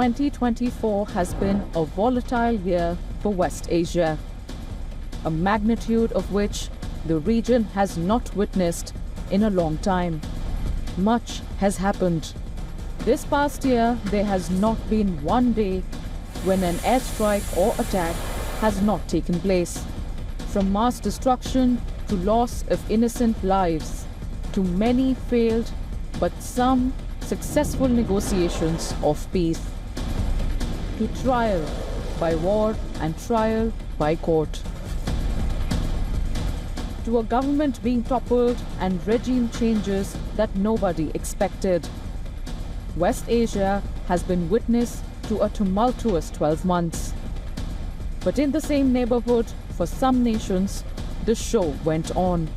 2024 has been a volatile year for West Asia, a magnitude of which the region has not witnessed in a long time. Much has happened. This past year, there has not been one day when an airstrike or attack has not taken place. From mass destruction to loss of innocent lives, to many failed but some successful negotiations of peace, to trial by war and trial by court, to a government being toppled and regime changes that nobody expected. West Asia has been witness to a tumultuous 12 months. But in the same neighborhood, for some nations, the show went on.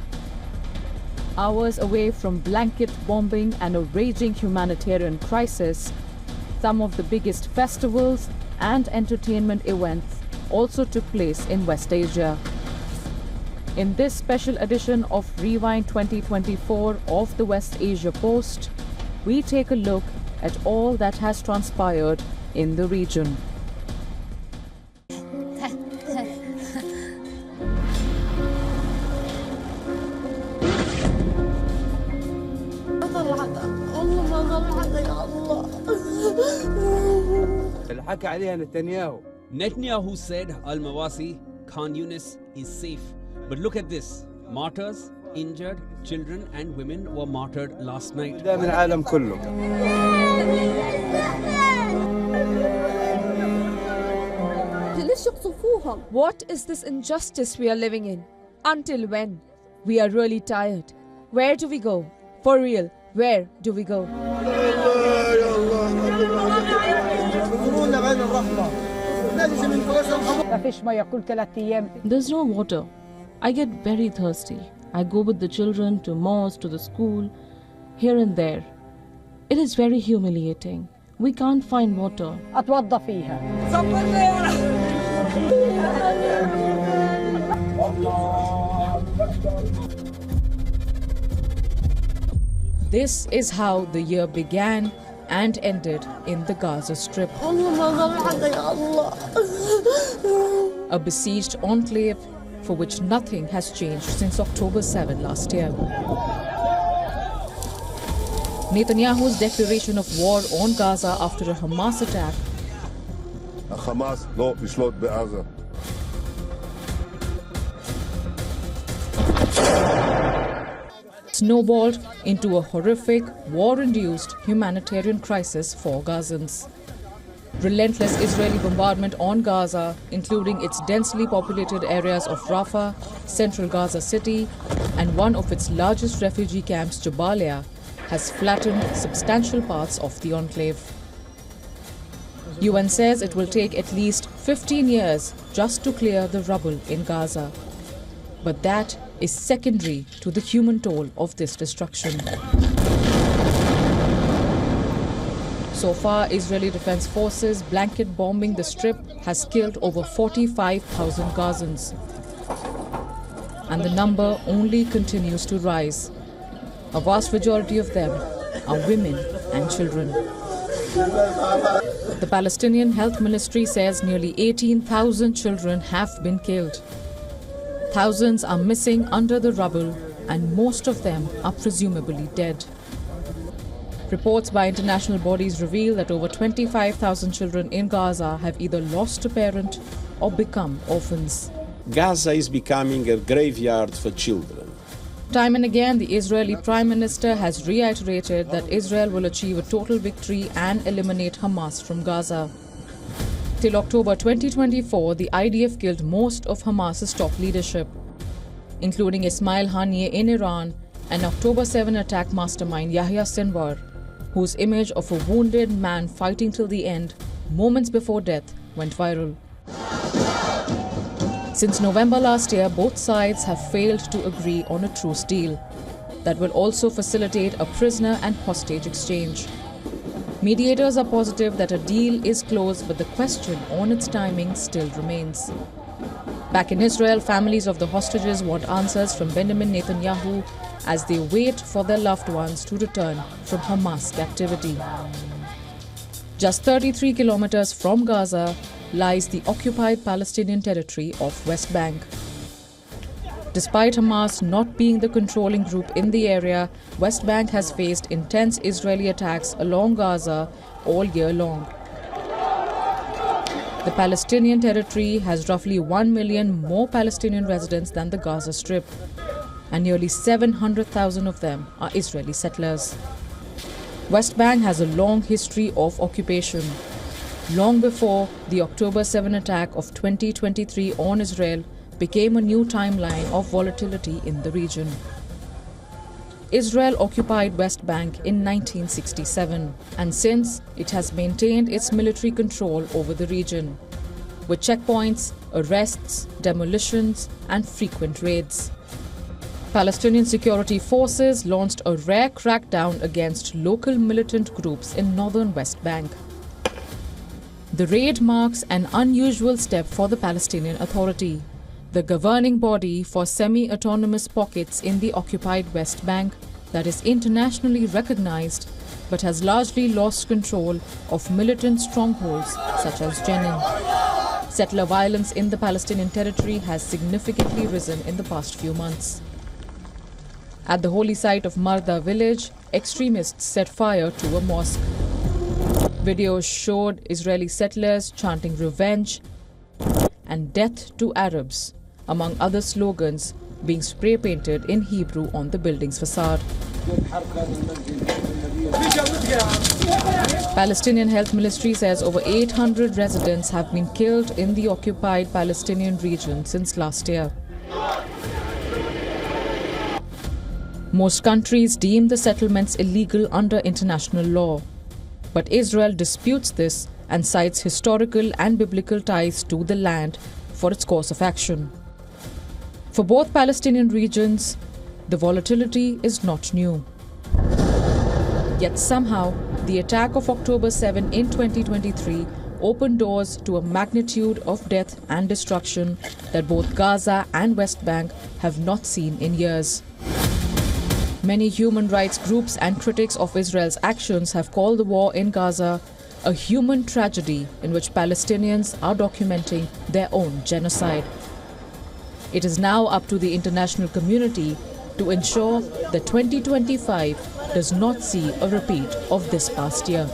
Hours away from blanket bombing and a raging humanitarian crisis, some of the biggest festivals and entertainment events also took place in West Asia. In this special edition of Rewind 2024 of the West Asia Post, we take a look at all that has transpired in the region. Netanyahu said Al-Mawasi, Khan Yunis is safe. But look at this. Martyrs, injured, children and women were martyred last night. What is this injustice we are living in? Until when? We are really tired. Where do we go? For real, where do we go? There's no water. I get very thirsty. I go with the children to mosque, to the school, here and there. It is very humiliating. We can't find water. This is how the year began and ended in the Gaza Strip. A besieged enclave for which nothing has changed since October 7 last year. Netanyahu's declaration of war on Gaza after a Hamas attack snowballed into a horrific, war-induced humanitarian crisis for Gazans. Relentless Israeli bombardment on Gaza, including its densely populated areas of Rafah, central Gaza City, and one of its largest refugee camps, Jabalia, has flattened substantial parts of the enclave. UN says it will take at least 15 years just to clear the rubble in Gaza. But that is secondary to the human toll of this destruction. So far, Israeli Defense Forces blanket bombing the Strip has killed over 45,000 Gazans. And the number only continues to rise. A vast majority of them are women and children. The Palestinian Health Ministry says nearly 18,000 children have been killed. Thousands are missing under the rubble, and most of them are presumably dead. Reports by international bodies reveal that over 25,000 children in Gaza have either lost a parent or become orphans. Gaza is becoming a graveyard for children. Time and again, the Israeli Prime Minister has reiterated that Israel will achieve a total victory and eliminate Hamas from Gaza. Till October 2024, the IDF killed most of Hamas's top leadership, including Ismail Haniyeh in Iran and October 7 attack mastermind Yahya Sinwar, whose image of a wounded man fighting till the end, moments before death, went viral. Since November last year, both sides have failed to agree on a truce deal that will also facilitate a prisoner and hostage exchange. Mediators are positive that a deal is close, but the question on its timing still remains. Back in Israel, families of the hostages want answers from Benjamin Netanyahu as they wait for their loved ones to return from Hamas captivity. Just 33 kilometers from Gaza lies the occupied Palestinian territory of West Bank. Despite Hamas not being the controlling group in the area, West Bank has faced intense Israeli attacks along Gaza all year long. The Palestinian territory has roughly 1 million more Palestinian residents than the Gaza Strip, and nearly 700,000 of them are Israeli settlers. West Bank has a long history of occupation. Long before the October 7 attack of 2023 on Israel became a new timeline of volatility in the region. Israel occupied West Bank in 1967, and since it has maintained its military control over the region, with checkpoints, arrests, demolitions, and frequent raids. Palestinian security forces launched a rare crackdown against local militant groups in northern West Bank. The raid marks an unusual step for the Palestinian Authority, the governing body for semi-autonomous pockets in the occupied West Bank that is internationally recognized but has largely lost control of militant strongholds such as Jenin. Settler violence in the Palestinian territory has significantly risen in the past few months. At the holy site of Marda village, extremists set fire to a mosque. Videos showed Israeli settlers chanting revenge and death to Arabs, among other slogans being spray painted in Hebrew on the building's facade. Palestinian Health Ministry says over 800 residents have been killed in the occupied Palestinian region since last year. Most countries deem the settlements illegal under international law, but Israel disputes this and cites historical and biblical ties to the land for its course of action. For both Palestinian regions, the volatility is not new. Yet somehow, the attack of October 7 in 2023 opened doors to a magnitude of death and destruction that both Gaza and West Bank have not seen in years. Many human rights groups and critics of Israel's actions have called the war in Gaza a human tragedy in which Palestinians are documenting their own genocide. It is now up to the international community to ensure that 2025 does not see a repeat of this past year.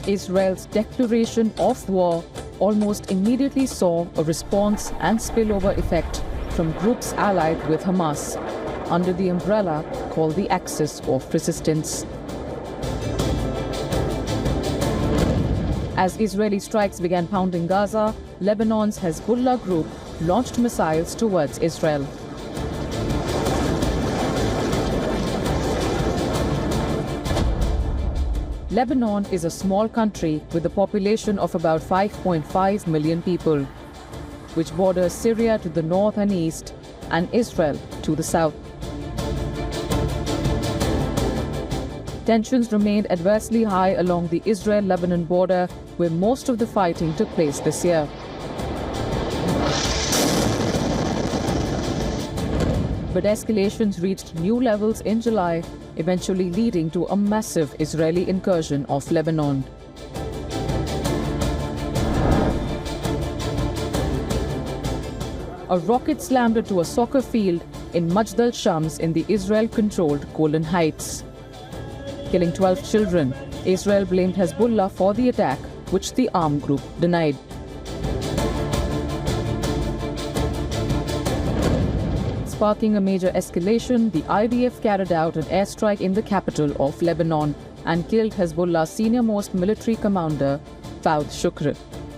Israel's declaration of war almost immediately saw a response and spillover effect from groups allied with Hamas under the umbrella called the Axis of Resistance. As Israeli strikes began pounding Gaza, Lebanon's Hezbollah group launched missiles towards Israel. Lebanon is a small country with a population of about 5.5 million people, which borders Syria to the north and east and Israel to the south. Tensions remained adversely high along the Israel-Lebanon border, where most of the fighting took place this year. But escalations reached new levels in July, eventually leading to a massive Israeli incursion of Lebanon. A rocket slammed into a soccer field in Majd al-Shams in the Israel-controlled Golan Heights, killing 12 children. Israel blamed Hezbollah for the attack, which the armed group denied. Sparking a major escalation, the IDF carried out an airstrike in the capital of Lebanon and killed Hezbollah's senior-most military commander, Fouad Shukr.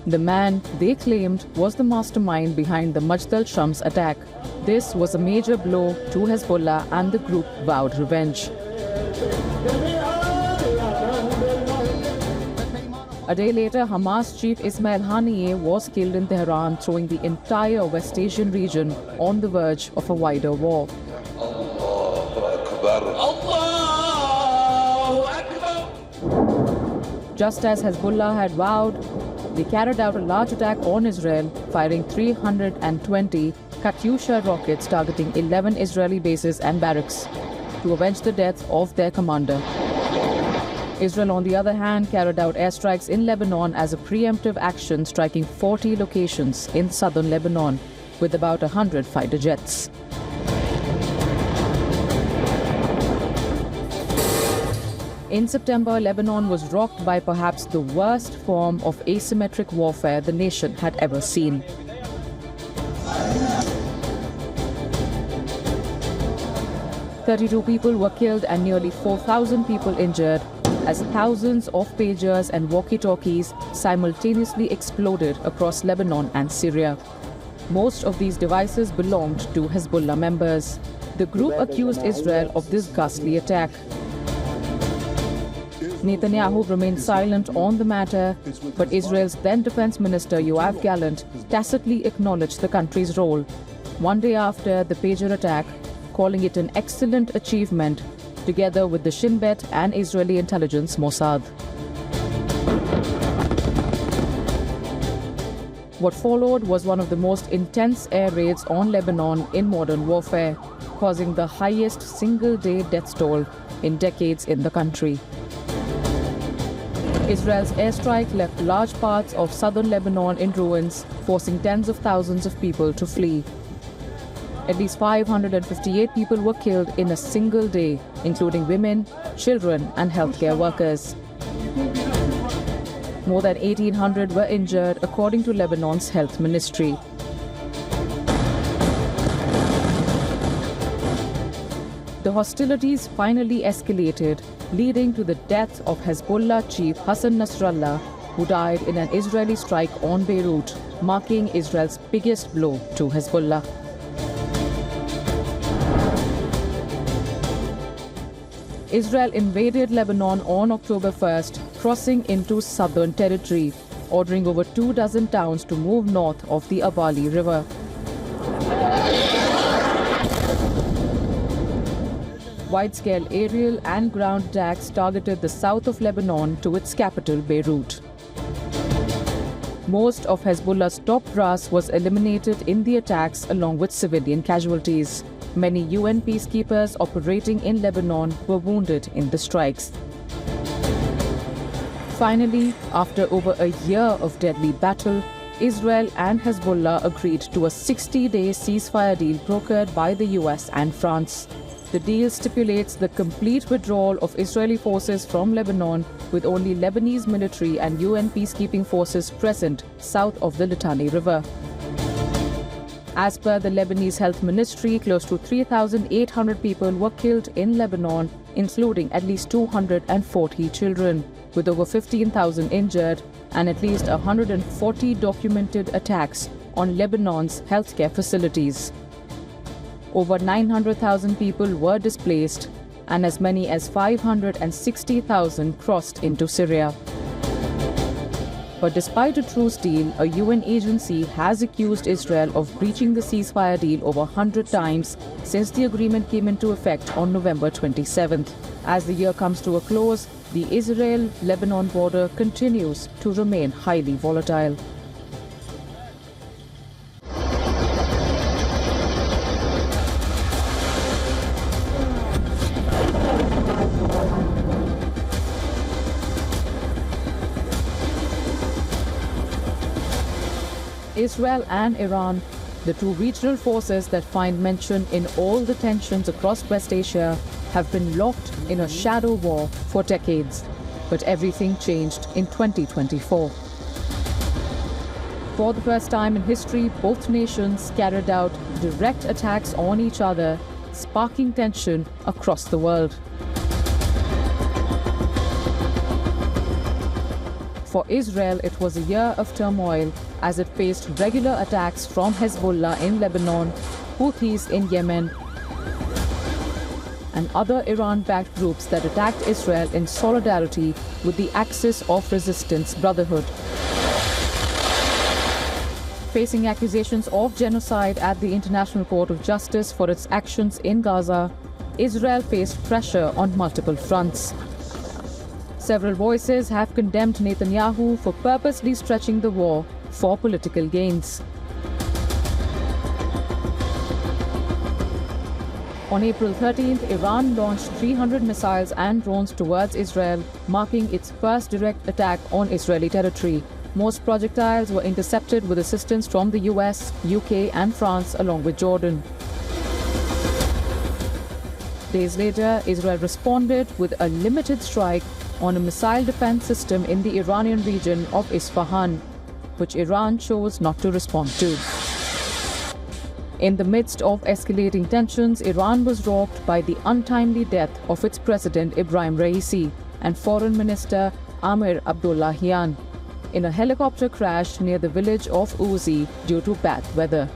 The man they claimed was the mastermind behind the Majdal Shams attack. This was a major blow to Hezbollah, and the group vowed revenge. A day later, Hamas chief Ismail Haniyeh was killed in Tehran, throwing the entire West Asian region on the verge of a wider war. Just as Hezbollah had vowed, they carried out a large attack on Israel, firing 320 Katyusha rockets targeting 11 Israeli bases and barracks to avenge the death of their commander. Israel, on the other hand, carried out airstrikes in Lebanon as a preemptive action, striking 40 locations in southern Lebanon with about 100 fighter jets. In September, Lebanon was rocked by perhaps the worst form of asymmetric warfare the nation had ever seen. "32 people were killed and nearly 4,000 people injured as thousands of pagers and walkie-talkies simultaneously exploded across Lebanon and Syria. Most of these devices belonged to Hezbollah members. The group accused Israel of this ghastly attack. Netanyahu remained silent on the matter, but Israel's then Defense Minister Yoav Gallant tacitly acknowledged the country's role one day after the pager attack, calling it an excellent achievement, together with the Shin Bet and Israeli intelligence Mossad. What followed was one of the most intense air raids on Lebanon in modern warfare, causing the highest single-day death toll in decades in the country. Israel's airstrike left large parts of southern Lebanon in ruins, forcing tens of thousands of people to flee. At least 558 people were killed in a single day, including women, children, and healthcare workers. More than 1,800 were injured, according to Lebanon's health ministry. The hostilities finally escalated, leading to the death of Hezbollah chief Hassan Nasrallah, who died in an Israeli strike on Beirut, marking Israel's biggest blow to Hezbollah. Israel invaded Lebanon on October 1st, crossing into southern territory, ordering over 24 towns to move north of the Abali River. Wide-scale aerial and ground attacks targeted the south of Lebanon to its capital, Beirut. Most of Hezbollah's top brass was eliminated in the attacks, along with civilian casualties. Many UN peacekeepers operating in Lebanon were wounded in the strikes. Finally, after over a year of deadly battle, Israel and Hezbollah agreed to a 60-day ceasefire deal brokered by the US and France. The deal stipulates the complete withdrawal of Israeli forces from Lebanon, with only Lebanese military and UN peacekeeping forces present south of the Litani River. As per the Lebanese Health Ministry, close to 3,800 people were killed in Lebanon, including at least 240 children, with over 15,000 injured and at least 140 documented attacks on Lebanon's healthcare facilities. Over 900,000 people were displaced, and as many as 560,000 crossed into Syria. But despite a truce deal, a UN agency has accused Israel of breaching the ceasefire deal over 100 times since the agreement came into effect on November 27th. As the year comes to a close, the Israel-Lebanon border continues to remain highly volatile. Israel and Iran, the two regional forces that find mention in all the tensions across West Asia, have been locked in a shadow war for decades. But everything changed in 2024. For the first time in history, both nations carried out direct attacks on each other, sparking tension across the world. For Israel, it was a year of turmoil as it faced regular attacks from Hezbollah in Lebanon, Houthis in Yemen, and other Iran-backed groups that attacked Israel in solidarity with the Axis of Resistance Brotherhood. Facing accusations of genocide at the International Court of Justice for its actions in Gaza, Israel faced pressure on multiple fronts. Several voices have condemned Netanyahu for purposely stretching the war for political gains. On April 13th, Iran launched 300 missiles and drones towards Israel, marking its first direct attack on Israeli territory. Most projectiles were intercepted with assistance from the US, UK and France, along with Jordan. Days later, Israel responded with a limited strike on a missile defense system in the Iranian region of Isfahan, which Iran chose not to respond to. In the midst of escalating tensions, Iran was rocked by the untimely death of its president Ibrahim Raisi and foreign minister Amir Abdollahian in a helicopter crash near the village of Uzi due to bad weather.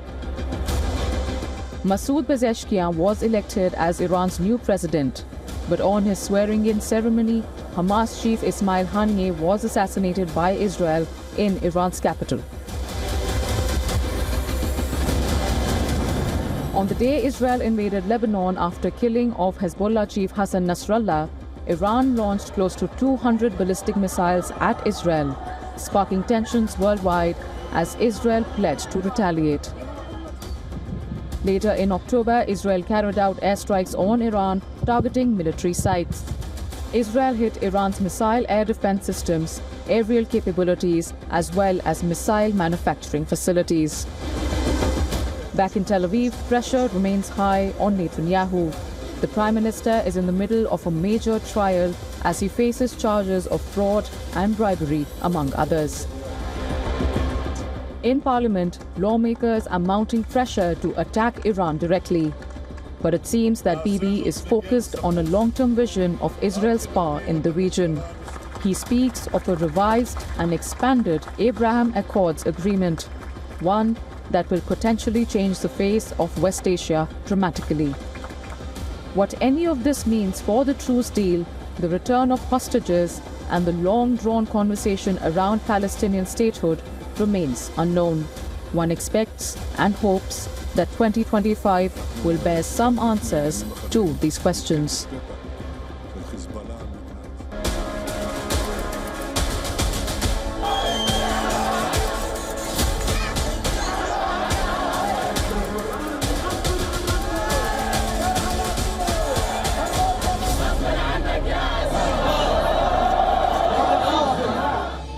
Masoud Pezeshkian was elected as Iran's new president, but on his swearing-in ceremony, Hamas chief Ismail Haniyeh was assassinated by Israel in Iran's capital. On the day Israel invaded Lebanon after killing of Hezbollah chief Hassan Nasrallah, Iran launched close to 200 ballistic missiles at Israel, sparking tensions worldwide as Israel pledged to retaliate. Later in October, Israel carried out airstrikes on Iran, targeting military sites. Israel hit Iran's missile air defense systems, aerial capabilities, as well as missile manufacturing facilities. Back in Tel Aviv, pressure remains high on Netanyahu. The Prime Minister is in the middle of a major trial as he faces charges of fraud and bribery, among others. In Parliament, lawmakers are mounting pressure to attack Iran directly. But it seems that Bibi is focused on a long-term vision of Israel's power in the region. He speaks of a revised and expanded Abraham Accords agreement, one that will potentially change the face of West Asia dramatically. What any of this means for the truce deal, the return of hostages, and the long-drawn conversation around Palestinian statehood remains unknown. One expects and hopes that 2025 will bear some answers to these questions.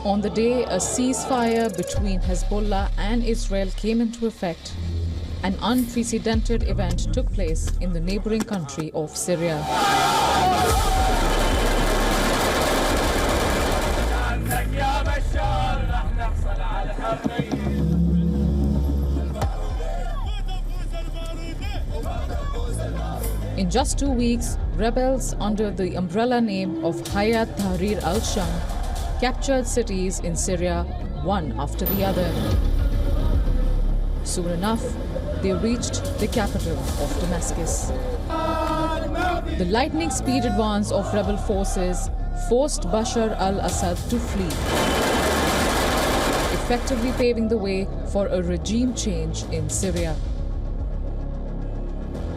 On the day a ceasefire between Hezbollah and Israel came into effect, an unprecedented event took place in the neighboring country of Syria. In just 2 weeks, rebels under the umbrella name of Hayat Tahrir al-Sham captured cities in Syria, one after the other. Soon enough, they reached the capital of Damascus. The lightning speed advance of rebel forces forced Bashar al-Assad to flee, effectively paving the way for a regime change in Syria.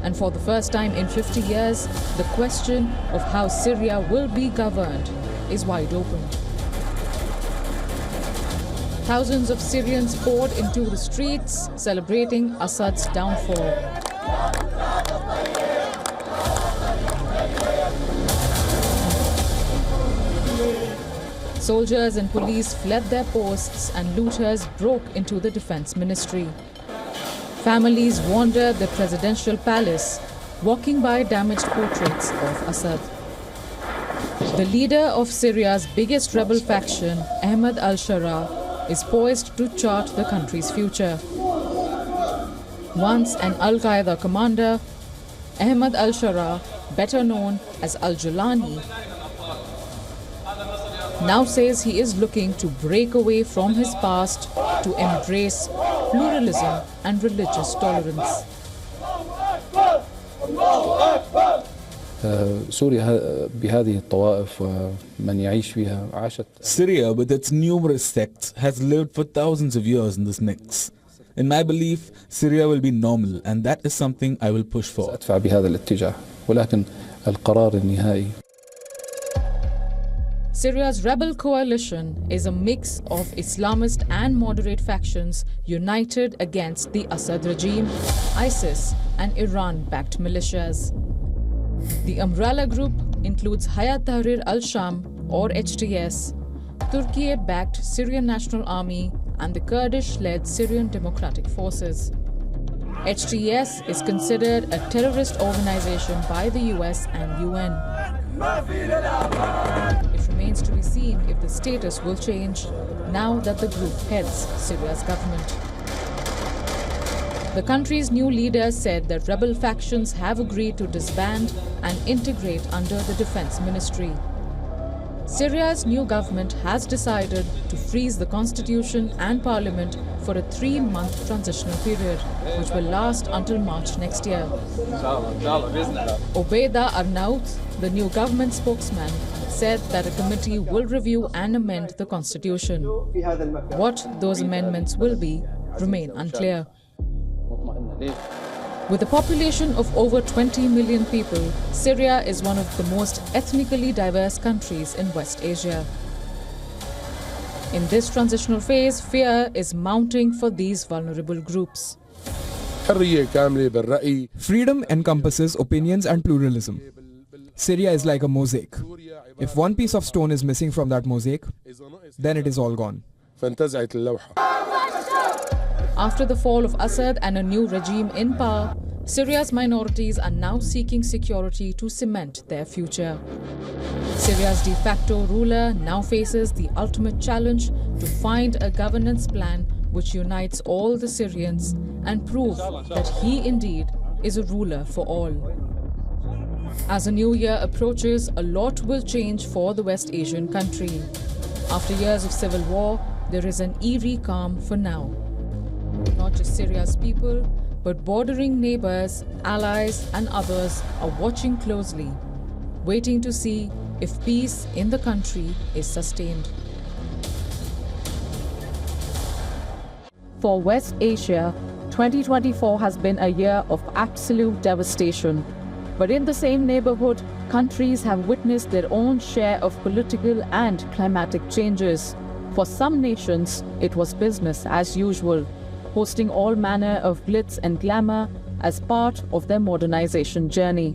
And for the first time in 50 years, the question of how Syria will be governed is wide open. Thousands of Syrians poured into the streets, celebrating Assad's downfall. Soldiers and police fled their posts and looters broke into the defense ministry. Families wandered the presidential palace, walking by damaged portraits of Assad. The leader of Syria's biggest rebel faction, Ahmad al-Sharaa, is poised to chart the country's future. Once an Al-Qaeda commander, Ahmad al-Sharaa, better known as al-Julani, now says he is looking to break away from his past to embrace pluralism and religious tolerance. Syria, with its numerous sects, has lived for thousands of years in this mix. In my belief, Syria will be normal, and that is something I will push for. Syria's rebel coalition is a mix of Islamist and moderate factions united against the Assad regime, ISIS, and Iran-backed militias. The umbrella group includes Hayat Tahrir al-Sham, or HTS, Turkey-backed Syrian National Army, and the Kurdish-led Syrian Democratic Forces. HTS is considered a terrorist organization by the US and UN. It remains to be seen if the status will change now that the group heads Syria's government. The country's new leader said that rebel factions have agreed to disband and integrate under the defense ministry. Syria's new government has decided to freeze the constitution and parliament for a 3-month transitional period, which will last until March next year. Obeida Arnaout, the new government spokesman, said that a committee will review and amend the constitution. What those amendments will be remain unclear. With a population of over 20 million people, Syria is one of the most ethnically diverse countries in West Asia. In this transitional phase, fear is mounting for these vulnerable groups. Freedom encompasses opinions and pluralism. Syria is like a mosaic. If one piece of stone is missing from that mosaic, then it is all gone. After the fall of Assad and a new regime in power, Syria's minorities are now seeking security to cement their future. Syria's de facto ruler now faces the ultimate challenge to find a governance plan which unites all the Syrians and prove that he indeed is a ruler for all. As the new year approaches, a lot will change for the West Asian country. After years of civil war, there is an eerie calm for now. Not just Syria's people, but bordering neighbors, allies, and others are watching closely, waiting to see if peace in the country is sustained. For West Asia, 2024 has been a year of absolute devastation. But in the same neighborhood, countries have witnessed their own share of political and climatic changes. For some nations, it was business as usual, hosting all manner of glitz and glamour as part of their modernization journey.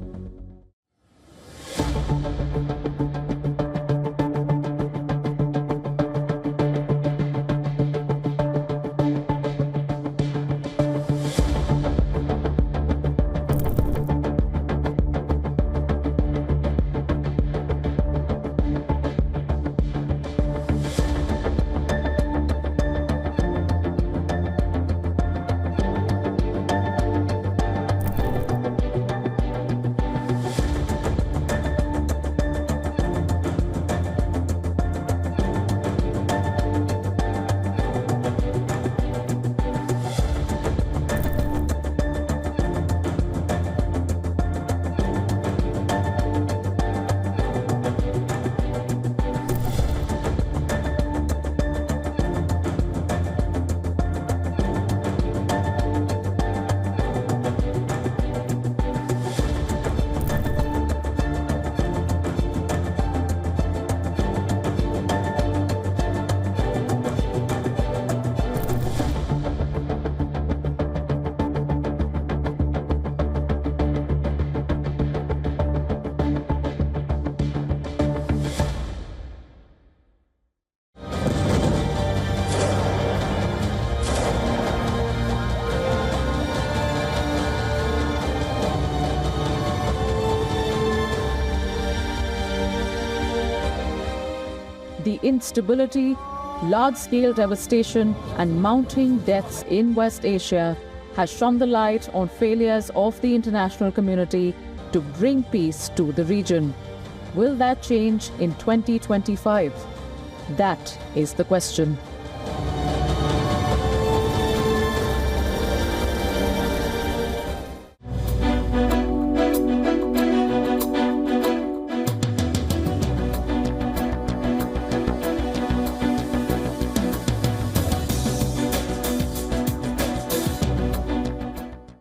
The instability, large-scale devastation, and mounting deaths in West Asia has shone the light on failures of the international community to bring peace to the region. Will that change in 2025? That is the question.